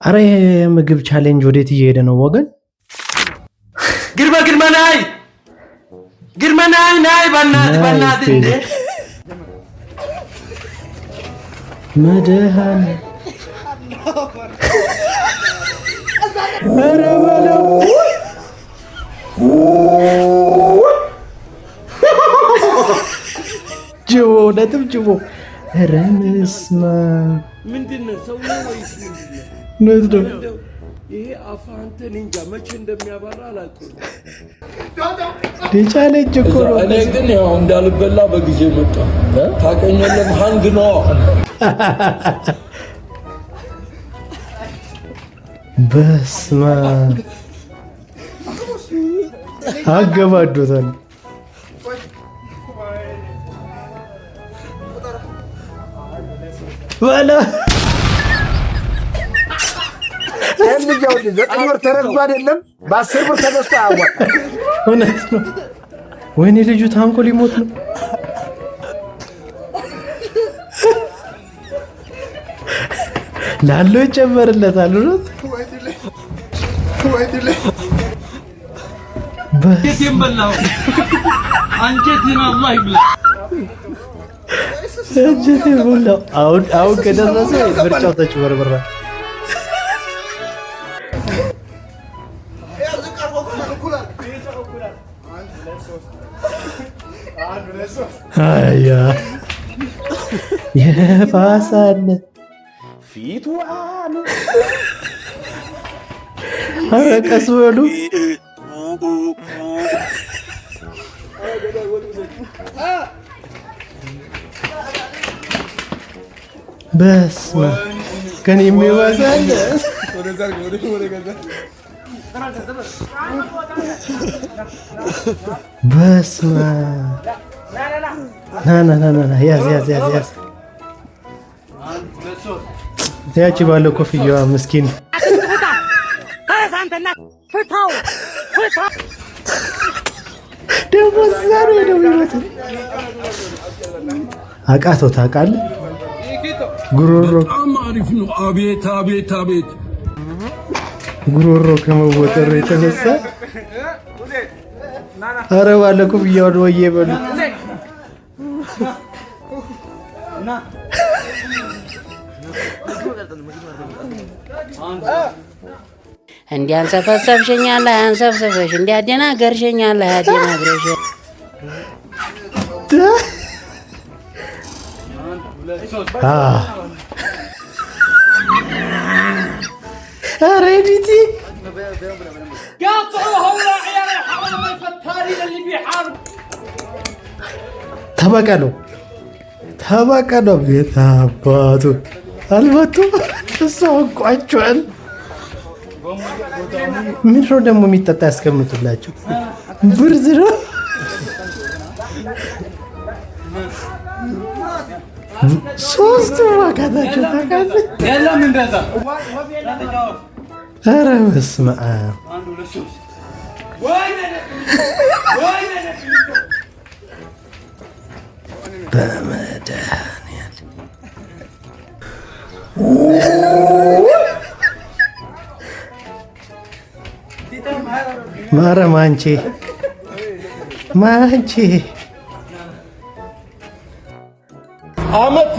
አረ የምግብ ቻሌንጅ ወዴት እየሄደ ነው ወገን? ግርማ ናይ በናት እንዴ መድሃን አረ በለው ጅቦ ነጥብ ጅቦ አረ መስማ ምንድነው ሰው ነው ወይስ ምንድነው? ነው ይሄ አፋንተን እንጃ መቼ እንደሚያባራ አላውቅም። ቻሌንጅ እኮ ነው። እኔ ግን ያው እንዳልበላ በጊዜ መጣ ታቀኛለህ ሃንግ ነው በስማ አገባዶታል ወላ ልጅው ዘጠኝ ተረግዞ አይደለም በ10 ብር ተገዝቶ አያዋጣ። እውነት ነው። ወይኔ ልጁ ታንቆ ሊሞት ነው። ላለው ይጨመርለታል። እውነት በየትም በላው አንጀቴን አላህ ይብላ። አንጀቴን በላው። አሁን ከደረሰ ምርጫው ተጭበርበራ። አያ የባሰን ፊቱ አሉ አረቀስ በሉ በስመ ከኔ የሚባሰን በስመ ና ያዝ ያቺ ባለው ኮፍያዋ ምስኪን ደግሞ ዛሬ ነው የሚመጣው። አቃተው ታውቃለህ? ጉሮሮ አሪፍ ነው። አቤት ጉሮሮ ከመወጠሩ የተነሳ አረ ባለ ኮፍያውን ወዬ በሉ እንዲያንሰፈሰፍሽኛለህ አንሰፍሰፈሽ እንዲያደናገርሽኛለህ አደናግረሽ ሬዲቲ ተበቀለው ቤት አባቱ አልመጡም። እሱ አውቋቸዋል። ምንድነው ደግሞ የሚጠጣ ያስቀምጡላቸው ብርዝ ነው። ሶስቱ ማካታቸው ታውቃለህ? ኧረ በስመ አብ በመድኃኒዓለም ማረም አንቺ አመት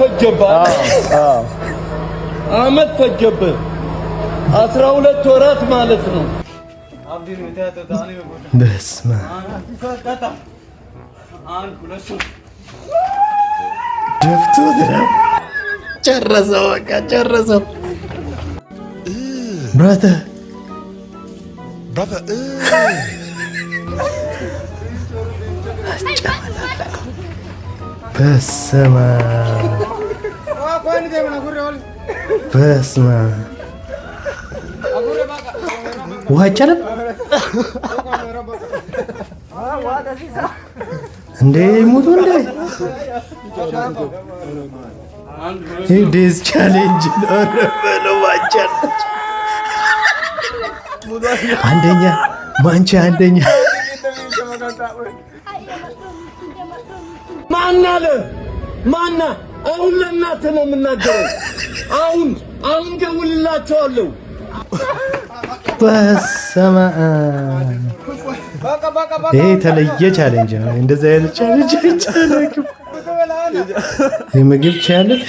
ፈጀብህ 12 ወራት ማለት ነው። በስመ ደፍቶት ነው። ጨረሰው፣ በቃ ጨረሰው። ብራዘር በስመ ውሃ አይቻልም እንዴ? ሙቱ እንዴ? ዴዝ ቻሌንጅ ነው። አንደኛ ማንቺ አንደኛ ማና አሁን ለእናትህ ነው የምናገረው። አሁን ደውልላቸዋለሁ። በስመ አብ ይሄ የተለየ ቻሌንጅ ነው። እንደዚህ አይነት ቻሌንጅ አይቻልም። የምግብ ቻሌንጅ